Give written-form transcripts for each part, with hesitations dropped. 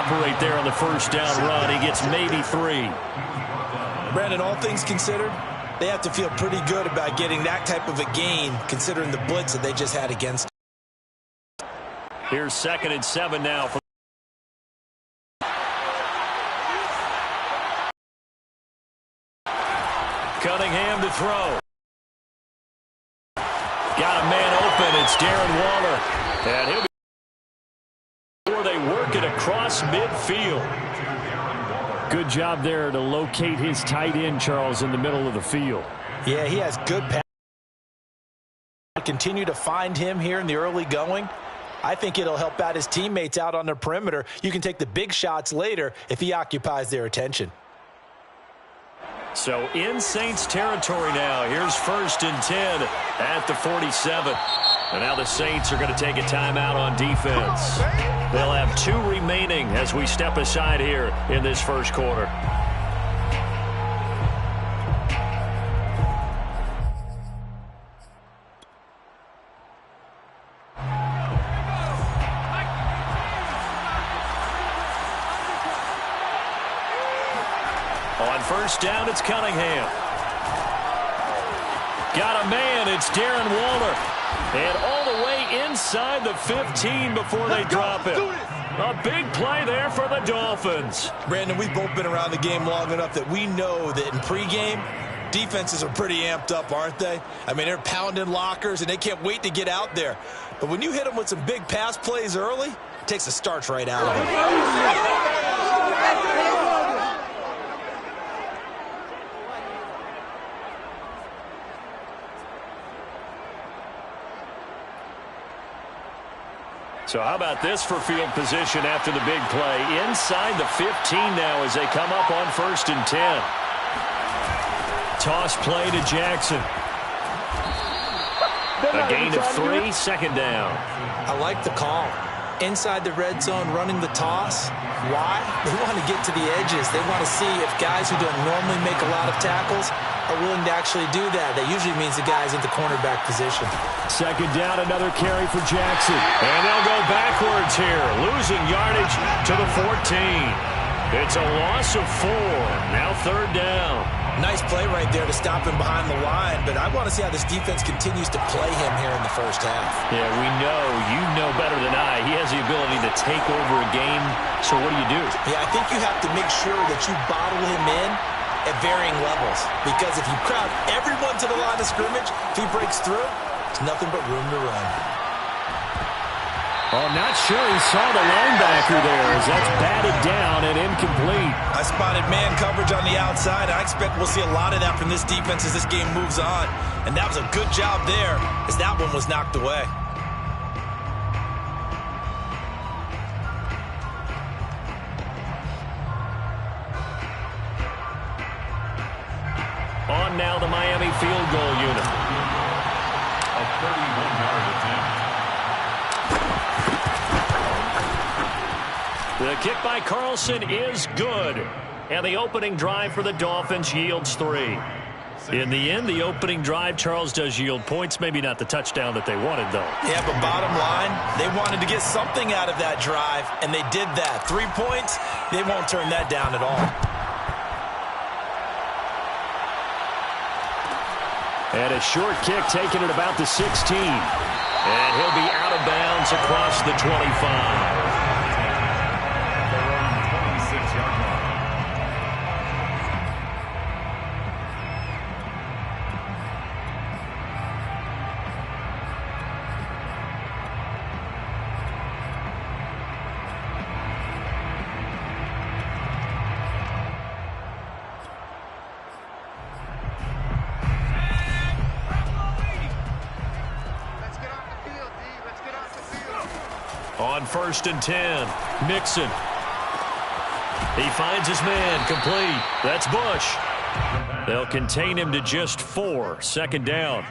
separate there on the first down run. He gets maybe 3. Brandon, all things considered, they have to feel pretty good about getting that type of a gain considering the blitz that they just had against. Here's 2nd and 7 now. Cunningham to throw. Got a man open. It's Darren Waller. And he'll be where they work it across midfield. Good job there to locate his tight end, Charles, in the middle of the field. Yeah, he has good pass. Continue to find him here in the early going. I think it'll help out his teammates out on the perimeter. You can take the big shots later if he occupies their attention. So in Saints territory now. Here's 1st and 10 at the 47. And now the Saints are going to take a timeout on defense. They'll have 2 remaining as we step aside here in this first quarter. On first down, it's Cunningham. Got a man. It's Darren Waller. And all the way inside the 15 before they drop him. A big play there for the Dolphins. Brandon, we've both been around the game long enough that we know that in pregame, defenses are pretty amped up, aren't they? I mean, they're pounding lockers, and they can't wait to get out there. But when you hit them with some big pass plays early, it takes the starch right out of them. So how about this for field position after the big play? Inside the 15 now as they come up on 1st and 10. Toss play to Jackson. A gain of 3, 2nd down. I like the call. Inside the red zone, running the toss. Why? They want to get to the edges. They want to see if guys who don't normally make a lot of tackles are willing to actually do that. That usually means the guy's at the cornerback position. 2nd down, another carry for Jackson. And they'll go backwards here, losing yardage to the 14. It's a loss of 4. Now 3rd down. Nice play right there to stop him behind the line, but I want to see how this defense continues to play him here in the first half. Yeah, we know. You know better than I. He has the ability to take over a game, so what do? Yeah, I think you have to make sure that you bottle him in at varying levels, because if you crowd everyone to the line of scrimmage, if he breaks through, it's nothing but room to run. Oh, not sure he saw the linebacker there as that's batted down and incomplete. I spotted man coverage on the outside. I expect we'll see a lot of that from this defense as this game moves on. And that was a good job there as that one was knocked away. On now the Miami field goal unit. A 31-yard attempt. The kick by Carlson is good. And the opening drive for the Dolphins yields 3. In the end, the opening drive, Charles, does yield points. Maybe not the touchdown that they wanted, though. Yeah, but bottom line, they wanted to get something out of that drive, and they did that. 3 points, they won't turn that down at all. And a short kick taken at about the 16. And he'll be out of bounds across the 25. On 1st and 10, Mixon. He finds his man, complete. That's Bush. They'll contain him to just 4, 2nd down.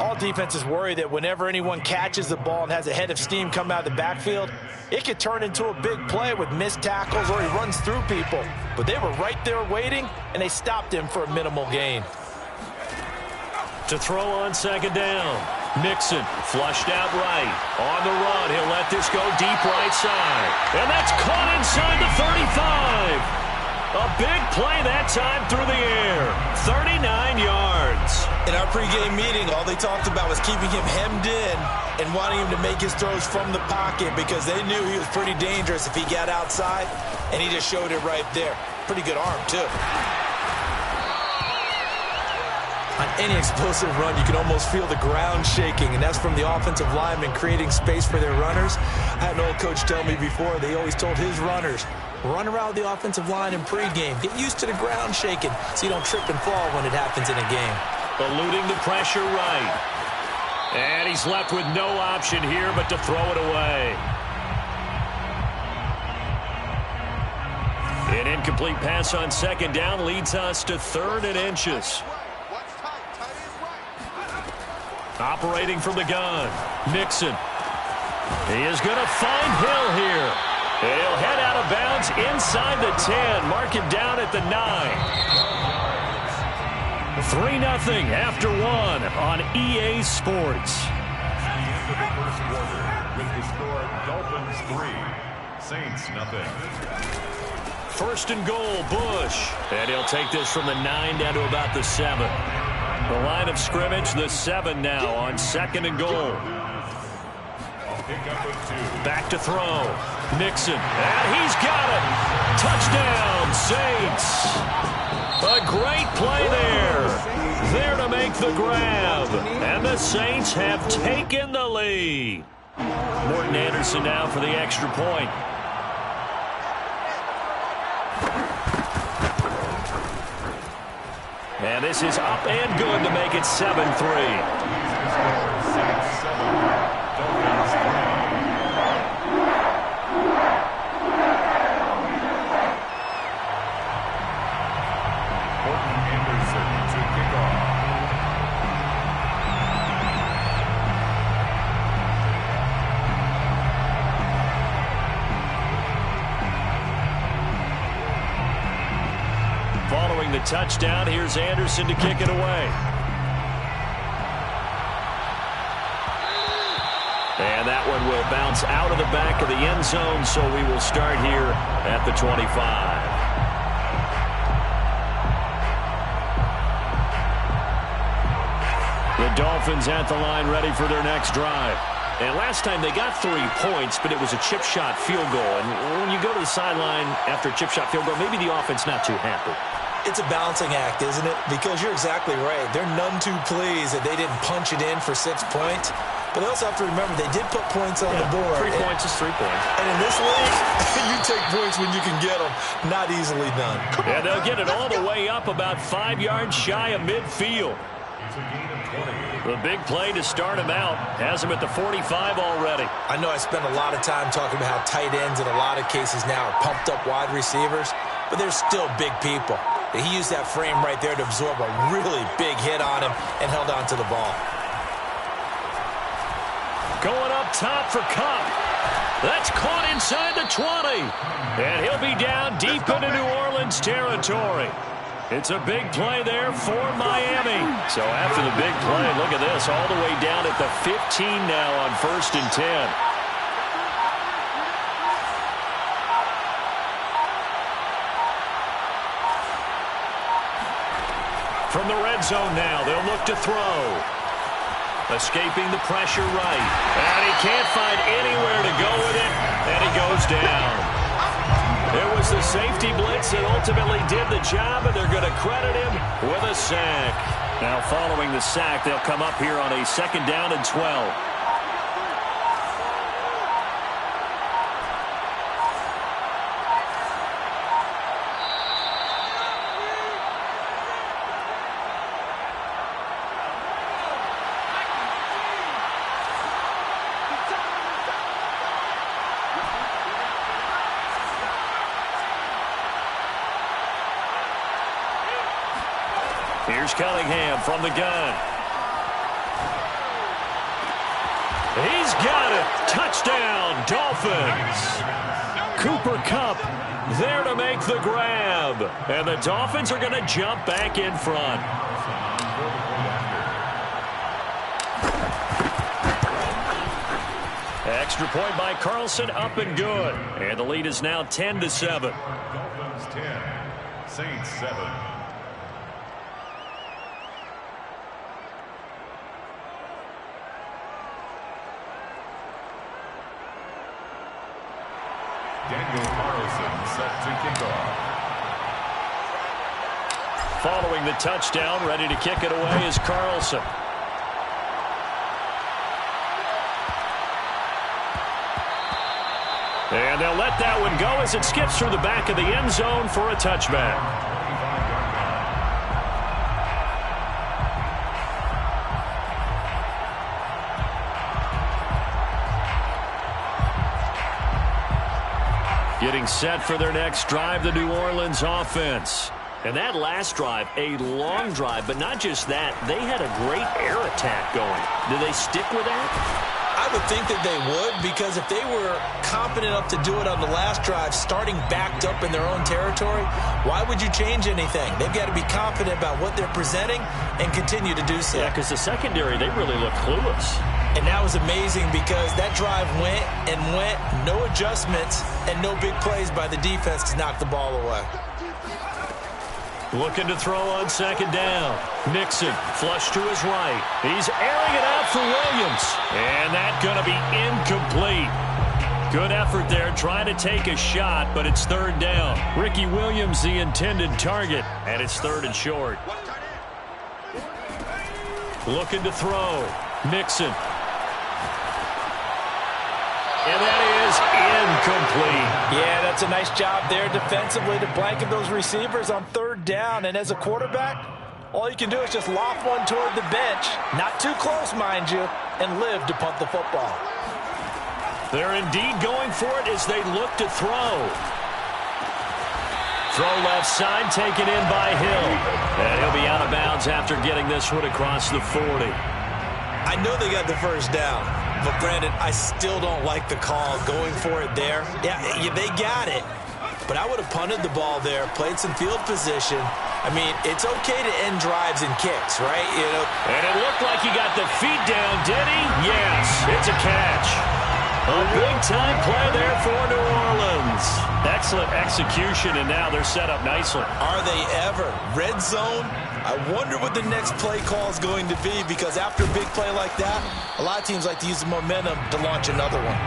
All defenses worry that whenever anyone catches the ball and has a head of steam come out of the backfield, it could turn into a big play with missed tackles or he runs through people. But they were right there waiting, and they stopped him for a minimal gain. To throw on second down. Mixon flushed out right. On the run, he'll let this go deep right side. And that's caught inside the 35. A big play that time through the air. 39 yards. In our pregame meeting, all they talked about was keeping him hemmed in and wanting him to make his throws from the pocket because they knew he was pretty dangerous if he got outside, and he just showed it right there. Pretty good arm, too. On any explosive run, you can almost feel the ground shaking, and that's from the offensive linemen creating space for their runners. I had an old coach tell me before, they always told his runners, run around the offensive line in pregame. Get used to the ground shaking so you don't trip and fall when it happens in a game. Eluding the pressure right. And he's left with no option here but to throw it away. An incomplete pass on second down leads us to 3rd and inches. Operating from the gun. Mixon. He is going to find Hill here. He'll head out of bounds inside the 10. Mark him down at the 9. 3-0 after 1 on EA Sports. At the end of the first quarter, with the score Dolphins 3, Saints 0. 1st and goal, Bush. And he'll take this from the 9 down to about the 7. The line of scrimmage, the 7 now on 2nd and goal. Back to throw. Mixon. And he's got it. Touchdown, Saints. A great play there. There to make the grab. And the Saints have taken the lead. Morton Anderson now for the extra point. And this is up and good to make it 7-3. Following the touchdown, here's Anderson to kick it away. And that one will bounce out of the back of the end zone, so we will start here at the 25. The Dolphins at the line ready for their next drive. And last time they got 3 points, but it was a chip shot field goal. And when you go to the sideline after a chip shot field goal, maybe the offense not too happy. It's a balancing act, isn't it? Because you're exactly right. They're none too pleased that they didn't punch it in for 6 points. But they also have to remember they did put points on the board. 3 points is 3 points. And in this league, you take points when you can get them. Not easily done. And they'll get it all the way up about 5 yards shy of midfield. The big play to start him out has him at the 45 already. I know I spent a lot of time talking about how tight ends in a lot of cases now are pumped up wide receivers, but they're still big people. He used that frame right there to absorb a really big hit on him and held on to the ball. Going up top for Kupp. That's caught inside the 20. And he'll be down deep into New Orleans territory. It's a big play there for Miami. So after the big play, look at this, all the way down at the 15 now on 1st and 10. From the red zone now, they'll look to throw. Escaping the pressure right. And he can't find anywhere to go with it, and he goes down. It was the safety blitz that ultimately did the job, and they're going to credit him with a sack. Now following the sack, they'll come up here on a 2nd down and 12. Here's Cunningham from the gun. He's got it. Touchdown, Dolphins. Cooper Kupp there to make the grab. And the Dolphins are going to jump back in front. Extra point by Carlson, up and good. And the lead is now 10-7. Dolphins 10, Saints 7. Daniel Carlson set to kick off. Following the touchdown, ready to kick it away is Carlson. And they'll let that one go as it skips through the back of the end zone for a touchback. Getting set for their next drive, the New Orleans offense. And that last drive, a long drive, but not just that. They had a great air attack going. Do they stick with that? I would think that they would, because if they were confident enough to do it on the last drive, starting backed up in their own territory, why would you change anything? They've got to be confident about what they're presenting and continue to do so. Yeah, because the secondary, they really look clueless. And that was amazing because that drive went and went, no adjustments and no big plays by the defense to knock the ball away. Looking to throw on second down. Nixon, flush to his right. He's airing it out for Williams. And that's going to be incomplete. Good effort there, trying to take a shot, but it's third down. Ricky Williams, the intended target, and it's third and short. Looking to throw. Nixon. And that is incomplete. Yeah, that's a nice job there defensively to blanket those receivers on third down. And as a quarterback, all you can do is just loft one toward the bench. Not too close, mind you, and live to punt the football. They're indeed going for it as they look to throw. Throw left side, taken in by Hill. And he'll be out of bounds after getting this one across the 40. I know they got the first down, but Brandon, I still don't like the call going for it there. Yeah, they got it, but I would have punted the ball there, played some field position. I mean, it's okay to end drives and kicks, right? You know. And it looked like he got the feet down, did he? Yes, it's a catch. A big-time play there for New Orleans. Excellent execution, and now they're set up nicely. Are they ever? Red zone? I wonder what the next play call is going to be, because after a big play like that, a lot of teams like to use the momentum to launch another one.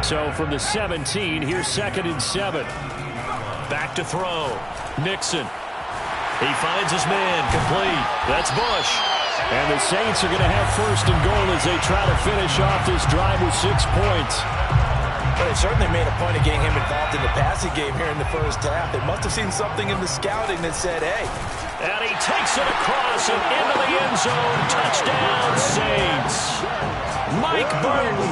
So from the 17, here's 2nd and 7. Back to throw. Nixon. He finds his man, complete. That's Bush. And the Saints are going to have 1st and goal as they try to finish off this drive with 6 points. But it certainly made a point of getting him involved in the passing game here in the first half. They must have seen something in the scouting that said, hey. And he takes it across and into the end zone. Touchdown, Saints. Mike Burton.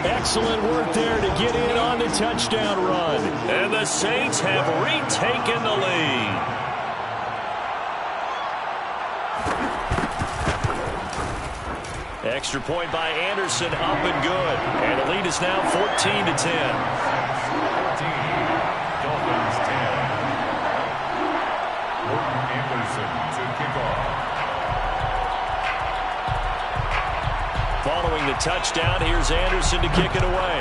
Excellent work there to get in on the touchdown run. And the Saints have retaken the lead. Extra point by Anderson, up and good. And the lead is now 14-10. 14, Dolphins 10. Morton Anderson to kick off. Following the touchdown, here's Anderson to kick it away.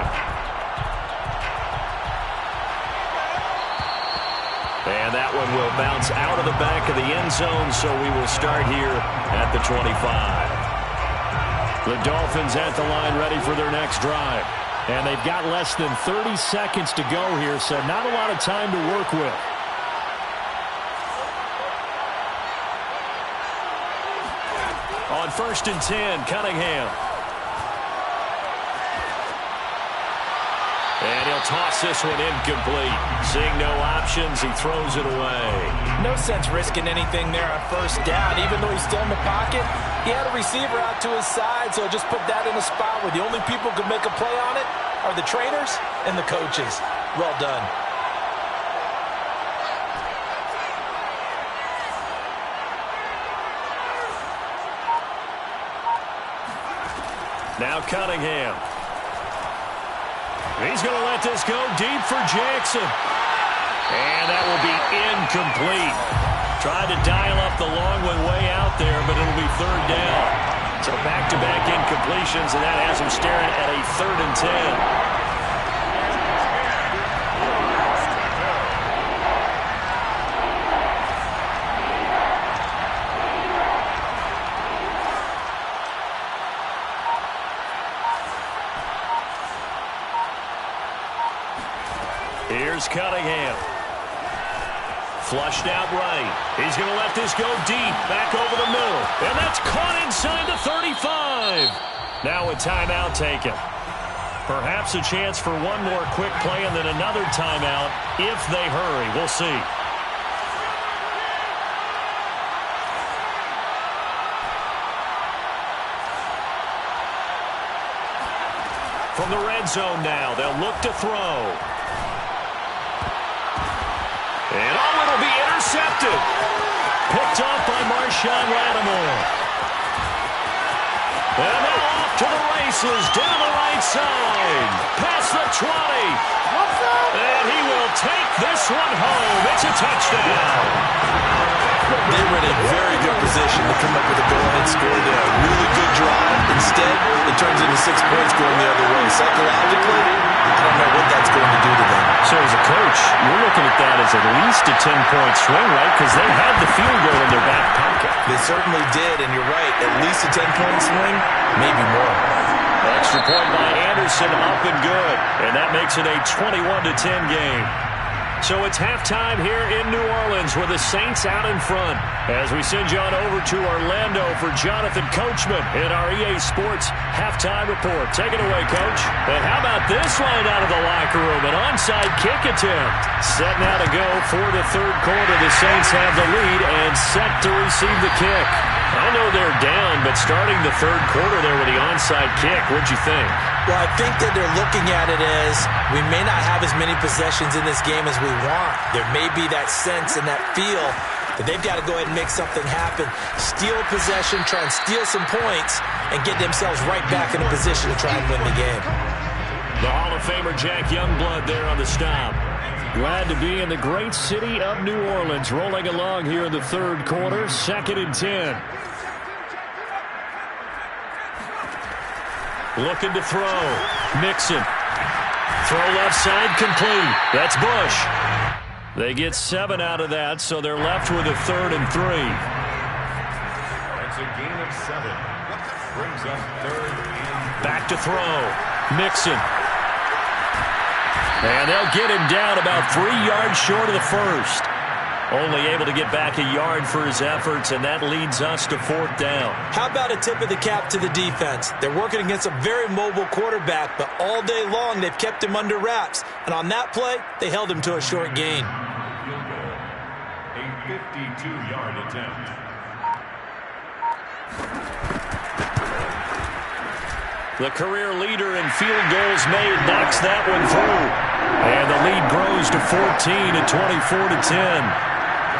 And that one will bounce out of the back of the end zone, so we will start here at the 25. The Dolphins at the line ready for their next drive. And they've got less than 30 seconds to go here, so not a lot of time to work with. On 1st and 10, Cunningham. And he'll toss this one incomplete. Seeing no options, he throws it away. No sense risking anything there on 1st down. Even though he's still in the pocket, he had a receiver out to his side, so just put that in a spot where the only people who can make a play on it are the trainers and the coaches. Well done. Now Cunningham. He's going to let this go deep for Jackson. And that will be incomplete. Tried to dial up the long one way out there, but it'll be 3rd down. So back-to-back incomplete completions, and that has them staring at a 3rd and 10. Here's Cunningham. Flushed out right. He's going to let this go deep. Back over the middle. And that's caught inside the 35. Now a timeout taken. Perhaps a chance for one more quick play and then another timeout if they hurry. We'll see. From the red zone now, they'll look to throw. And it'll be intercepted. Picked off by Marshawn Lattimore. And now off to the races down the right side. Past the 20. And he will take this one home. It's a touchdown. They were in a very good position to come up with a go-ahead score there. A really good drive. Instead, it turns into 6 points going the other way. Psychologically, I don't know what that's going to do to them. So as a coach, you're looking at that as at least a 10-point swing, right? Because they had the field goal in their back pocket. They certainly did, and you're right. At least a 10-point swing, maybe more. Extra point by Anderson, up and good. And that makes it a 21-10 game. So it's halftime here in New Orleans with the Saints out in front. As we send you on over to Orlando for Jonathan Coachman in our EA Sports Halftime Report. Take it away, Coach. And how about this line out of the locker room? An onside kick attempt. Set now to go for the 3rd quarter. The Saints have the lead and set to receive the kick. I know they're down, but starting the 3rd quarter there with the onside kick, what'd you think? Well, I think that they're looking at it as we may not have as many possessions in this game as we want. There may be that sense and that feel that they've got to go ahead and make something happen. Steal possession, try and steal some points, and get themselves right back in a position to try and win the game. The Hall of Famer Jack Youngblood there on the stop. Glad to be in the great city of New Orleans, rolling along here in the 3rd quarter, 2nd and 10. Looking to throw. Mixon. Throw left side complete. That's Bush. They get 7 out of that, so they're left with a 3rd and 3. That's a gain of 7. Brings up 3rd and 3. Back to throw. Mixon. And they'll get him down about 3 yards short of the first. Only able to get back a yard for his efforts, and that leads us to 4th down. How about a tip of the cap to the defense? They're working against a very mobile quarterback, but all day long they've kept him under wraps. And on that play, they held him to a short gain. Field goal. A 52-yard attempt. The career leader in field goals made knocks that one through. And the lead grows to 14 at 24-10.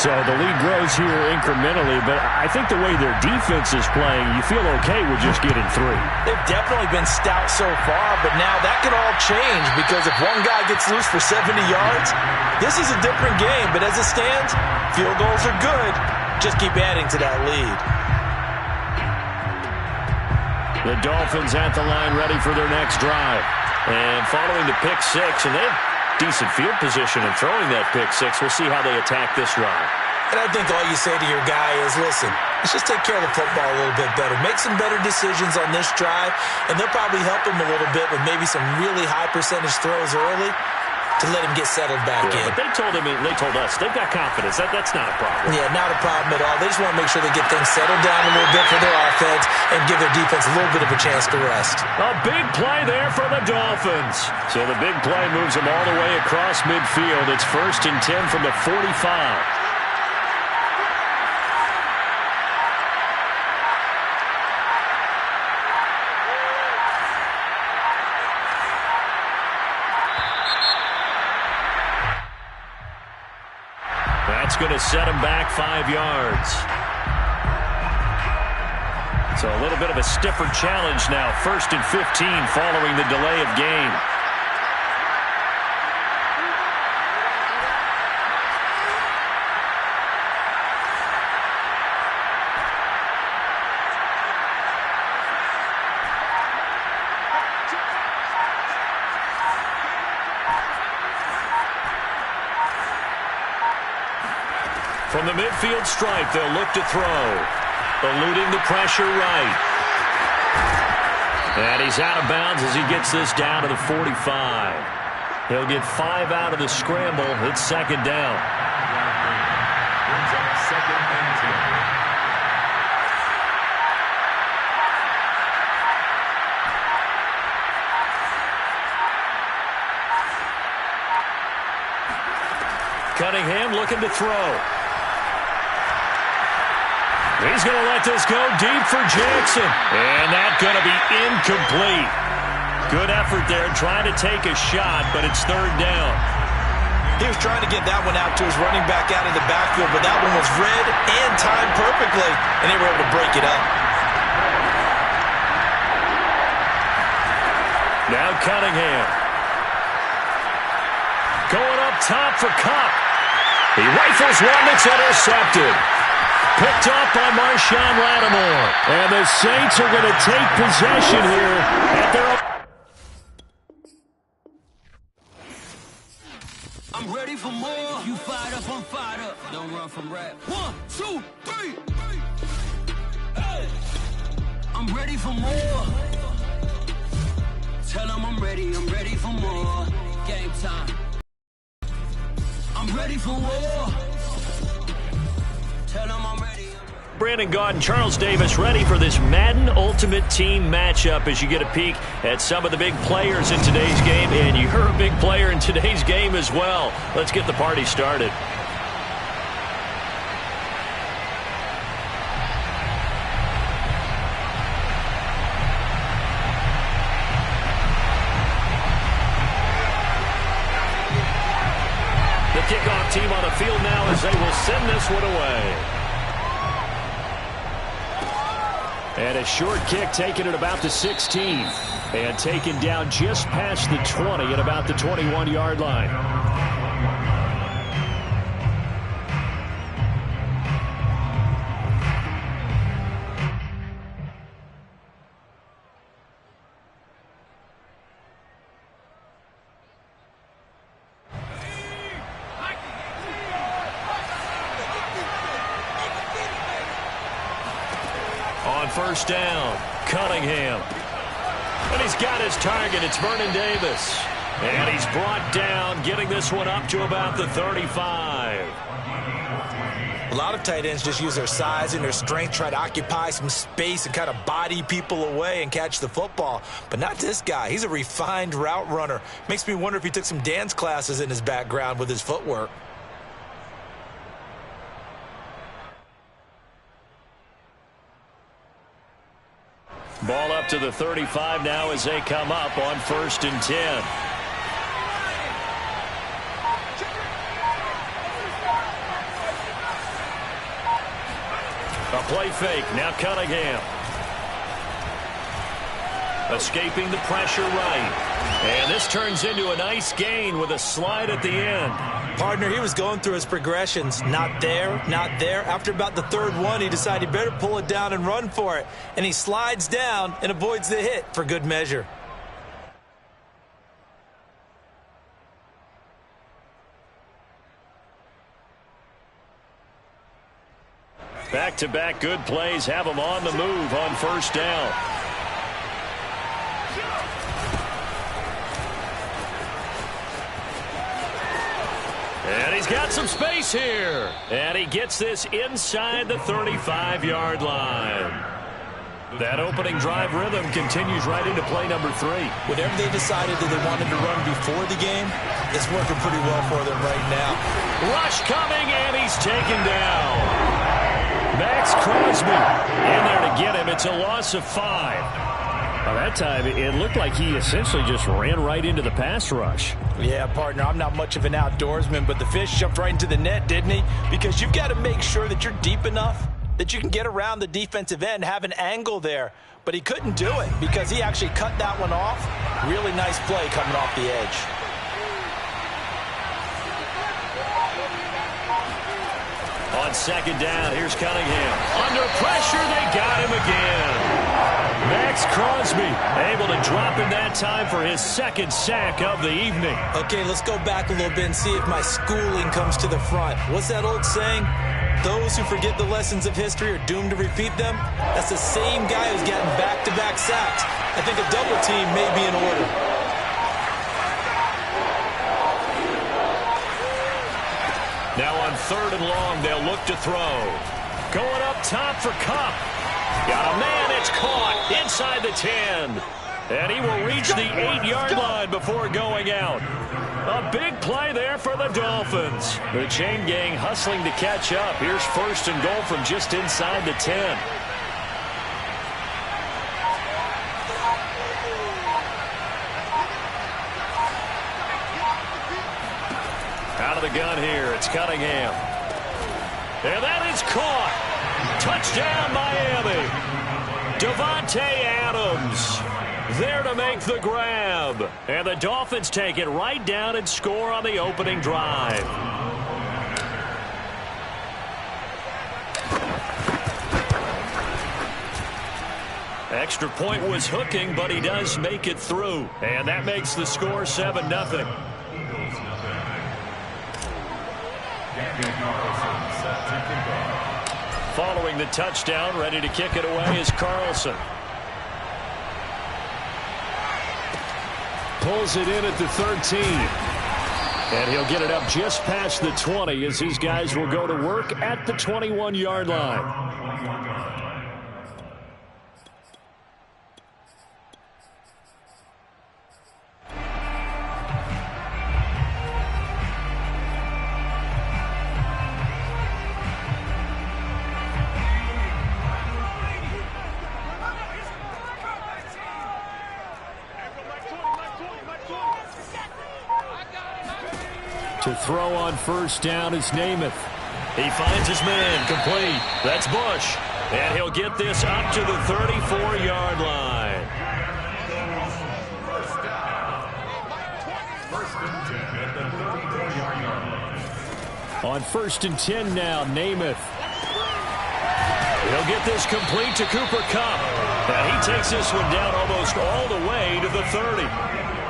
So the lead grows here incrementally, but I think the way their defense is playing, you feel okay with just getting 3. They've definitely been stout so far, but now that could all change because if one guy gets loose for 70 yards, this is a different game. But as it stands, field goals are good. Just keep adding to that lead. The Dolphins at the line ready for their next drive. And following the pick 6, and they have decent field position in throwing that pick 6. We'll see how they attack this drive. And I think all you say to your guy is, listen, let's just take care of the football a little bit better. Make some better decisions on this drive, and they'll probably help him a little bit with maybe some really high percentage throws early to let him get settled back in. But they told us, they've got confidence. That's not a problem. Yeah, not a problem at all. They just want to make sure they get things settled down a little bit for their offense and give their defense a little bit of a chance to rest. A big play there for the Dolphins. So the big play moves them all the way across midfield. It's 1st and 10 from the 45. That's going to set him back 5 yards. So a little bit of a stiffer challenge now. 1st and 15 following the delay of game. From the midfield stripe, they'll look to throw. Eluding the pressure right. And he's out of bounds as he gets this down to the 45. He'll get 5 out of the scramble. It's second down. Brings up second and 10. Cunningham looking to throw. He's going to let this go deep for Jackson. And that's going to be incomplete. Good effort there trying to take a shot, but it's third down. He was trying to get that one out to his running back out of the backfield, but that one was read and timed perfectly, and they were able to break it up. Now Cunningham. Going up top for Kupp. He rifles one that's intercepted. Picked up by Marshawn Lattimore. And the Saints are going to take possession here at their own. I'm ready for more. You fired up, I'm fired up. Don't run from rap. 1, 2, 3. Hey. I'm ready for more. Tell them I'm ready for more. Game time. I'm ready for war. Tell them I'm ready. Brandon Gaudin and Charles Davis ready for this Madden Ultimate Team matchup as you get a peek at some of the big players in today's game. And you're a big player in today's game as well. Let's get the party started. The kickoff team on the field now as they will send this one away. And a short kick taken at about the 16. And taken down just past the 20 at about the 21-yard line. On first down, Cunningham. And he's got his target. It's Vernon Davis. And he's brought down, getting this one up to about the 35. A lot of tight ends just use their size and their strength, try to occupy some space and kind of body people away and catch the football. But not this guy. He's a refined route runner. Makes me wonder if he took some dance classes in his background with his footwork. Ball up to the 35 now as they come up on first and 10. A play fake. Now Cunningham. Escaping the pressure right. And this turns into a nice gain with a slide at the end. Partner, he was going through his progressions. Not there, not there. After about the third one, he decided he better pull it down and run for it. And he slides down and avoids the hit for good measure. Back-to-back good plays have him on the move on first down. And he's got some space here. And he gets this inside the 35-yard line. That opening drive rhythm continues right into play number 3. Whatever they decided that they wanted to run before the game, it's working pretty well for them right now. Rush coming, and he's taken down. Max Crosby in there to get him. It's a loss of 5. By that time, it looked like he essentially just ran right into the pass rush. Yeah, partner, I'm not much of an outdoorsman, but the fish jumped right into the net, didn't he? Because you've got to make sure that you're deep enough that you can get around the defensive end, have an angle there. But he couldn't do it because he actually cut that one off. Really nice play coming off the edge. On second down, here's Cunningham. Under pressure, they got him again. Max Crosby able to drop in that time for his second sack of the evening. Okay, let's go back a little bit and see if my schooling comes to the front. What's that old saying? those who forget the lessons of history are doomed to repeat them, that's the same guy who's gotten back-to-back sacks. I think a double team may be in order. Now on 3rd and long, they'll look to throw. Going up top for Kupp. Got a man, it's caught inside the 10. And he will reach the 8-yard line before going out. A big play there for the Dolphins. The chain gang hustling to catch up. Here's 1st and goal from just inside the 10. Out of the gun here, it's Cunningham. And that is caught. Touchdown, Miami. Davante Adams there to make the grab. And the Dolphins take it right down and score on the opening drive. Extra point was hooking, but he does make it through. And that makes the score 7-0. Following the touchdown, ready to kick it away is Carlson. Pulls it in at the 13. And he'll get it up just past the 20 as his guys will go to work at the 21-yard line. To throw on 1st down is Namath. He finds his man, complete. That's Bush. And he'll get this up to the 34-yard line. On 1st and 10 now, Namath. He'll get this complete to Cooper Kupp. And he takes this one down almost all the way to the 30.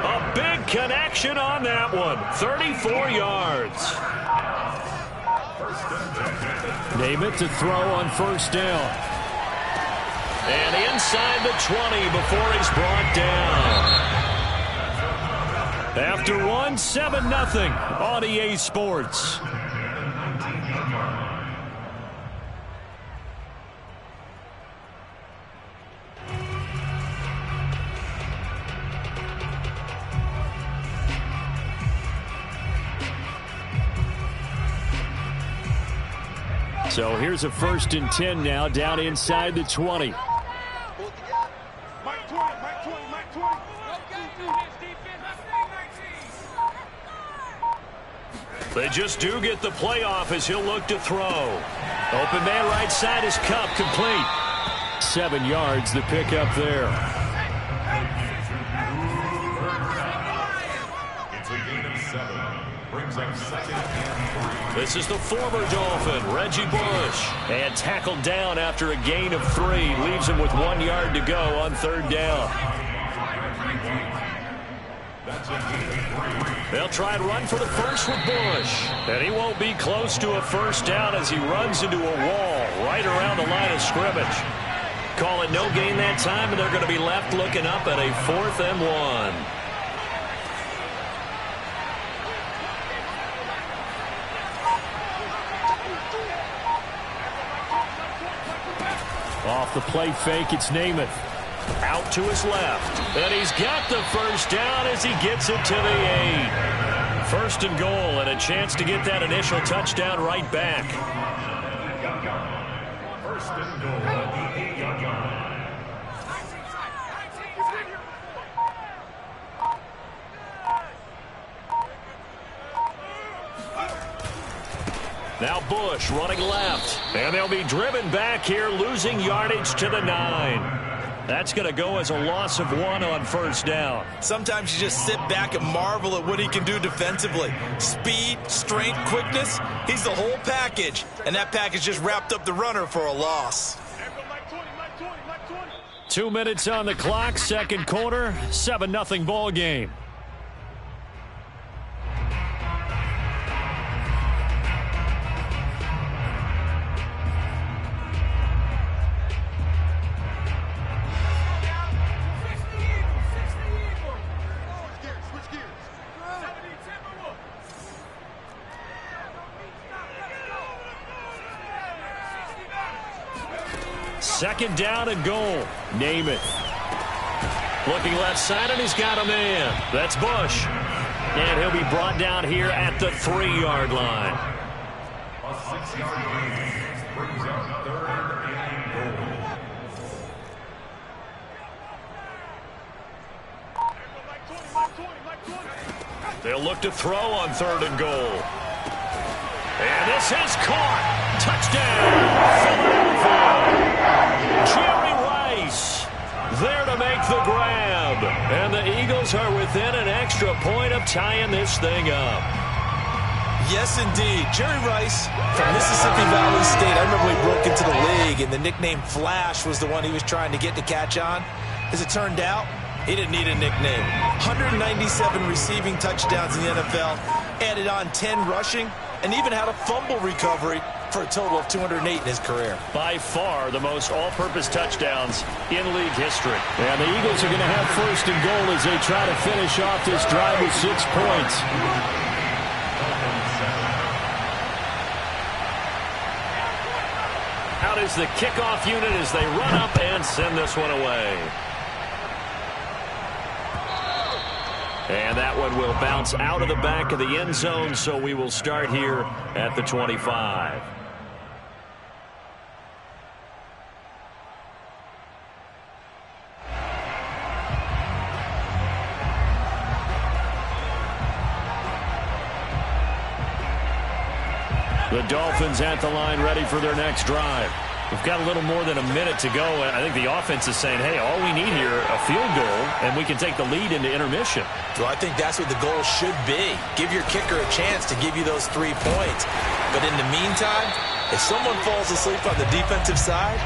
A big connection on that one. 34 yards. Namath to throw on 1st down. And inside the 20 before he's brought down. After one, 7-0 on EA Sports. So here's a 1st and 10 now down inside the 20. They just do get the play off as he'll look to throw. Open man right side is Kupp, complete. 7 yards the pick up there. It's a gain of 7. Brings up 2nd and 3. This is the former Dolphin, Reggie Bush. And tackled down after a gain of 3. Leaves him with 1 yard to go on 3rd down. That's a gain of 3. They'll try and run for the first with Bush. And he won't be close to a 1st down as he runs into a wall right around the line of scrimmage. Call it no gain that time, and they're going to be left looking up at a 4th and 1. Off the play fake, it's Namath. Out to his left. And he's got the 1st down as he gets it to the 8. 1st and goal and a chance to get that initial touchdown right back. 1st and goal at the 8-yard line. Now Bush running left. And they'll be driven back here, losing yardage to the 9. That's going to go as a loss of 1 on 1st down. Sometimes you just sit back and marvel at what he can do defensively. Speed, strength, quickness, he's the whole package. And that package just wrapped up the runner for a loss. 2 minutes on the clock, 2nd quarter, 7-0 ball game. Second down and goal. Namath. Looking left side, and he's got a man. That's Bush. And he'll be brought down here at the 3-yard line. A 6-yard gain brings up 3rd and goal. They'll look to throw on 3rd and goal. And this is caught. Touchdown, Philadelphia. Jerry Rice there to make the grab. And the Eagles are within an extra point of tying this thing up. Yes, indeed. Jerry Rice from Mississippi Valley State. I remember he broke into the league, and the nickname Flash was the one he was trying to get to catch on. As it turned out, he didn't need a nickname. 197 receiving touchdowns in the NFL, added on 10 rushing, and even had a fumble recovery for a total of 208 in his career. By far the most all-purpose touchdowns in league history. And the Eagles are going to have 1st and goal as they try to finish off this drive with 6 points. Out is the kickoff unit as they run up and send this one away. And that one will bounce out of the back of the end zone, so we will start here at the 25. The Dolphins at the line, ready for their next drive. We've got a little more than a minute to go. I think the offense is saying, hey, all we need here, a field goal, and we can take the lead into intermission. Well, I think that's what the goal should be. Give your kicker a chance to give you those 3 points. But in the meantime, if someone falls asleep on the defensive side,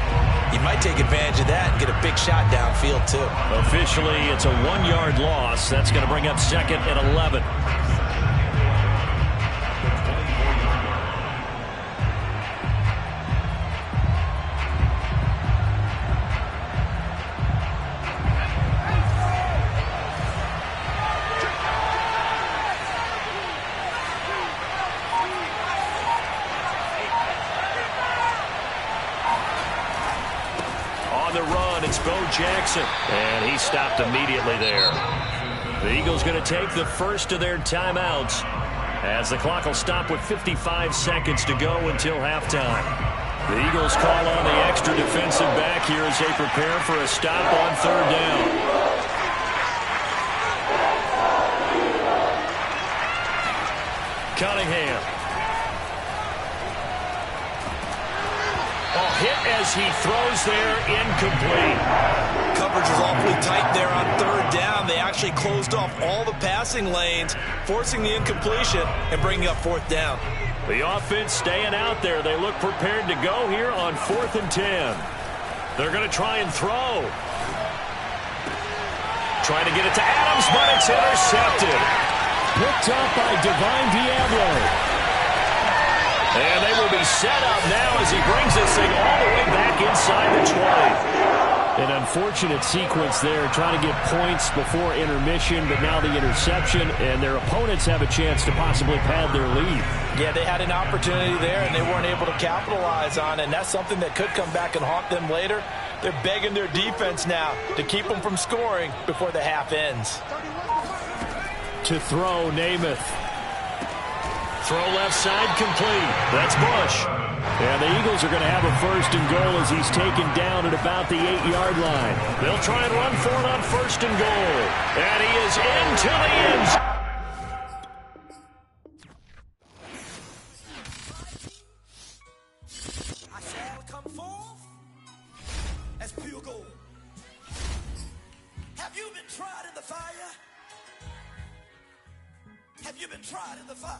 you might take advantage of that and get a big shot downfield, too. Officially, it's a 1-yard loss. That's going to bring up 2nd and 11. Jackson, and he stopped immediately there. The Eagles going to take the first of their timeouts as the clock will stop with 55 seconds to go until halftime. The Eagles call on the extra defensive back here as they prepare for a stop on 3rd down. Cunningham. Hit as he throws there, incomplete. Coverage was awfully tight there on 3rd down. They actually closed off all the passing lanes, forcing the incompletion and bringing up 4th down. The offense staying out there. They look prepared to go here on 4th and 10. They're going to try and throw. Trying to get it to Adams, but it's intercepted. Picked up by Divine Diablo. And they will be set up now as he brings this thing all the way back inside the 20. An unfortunate sequence there, trying to get points before intermission, but now the interception, and their opponents have a chance to possibly pad their lead. Yeah, they had an opportunity there, and they weren't able to capitalize on it, and that's something that could come back and haunt them later. They're begging their defense now to keep them from scoring before the half ends. To throw, Namath. Throw left side complete. That's Bush. And the Eagles are going to have a 1st and goal as he's taken down at about the 8-yard line. They'll try and run for it on 1st and goal. And he is into the end zone. I shall come forth as pure gold. Have you been tried in the fire? Have you been tried in the fire?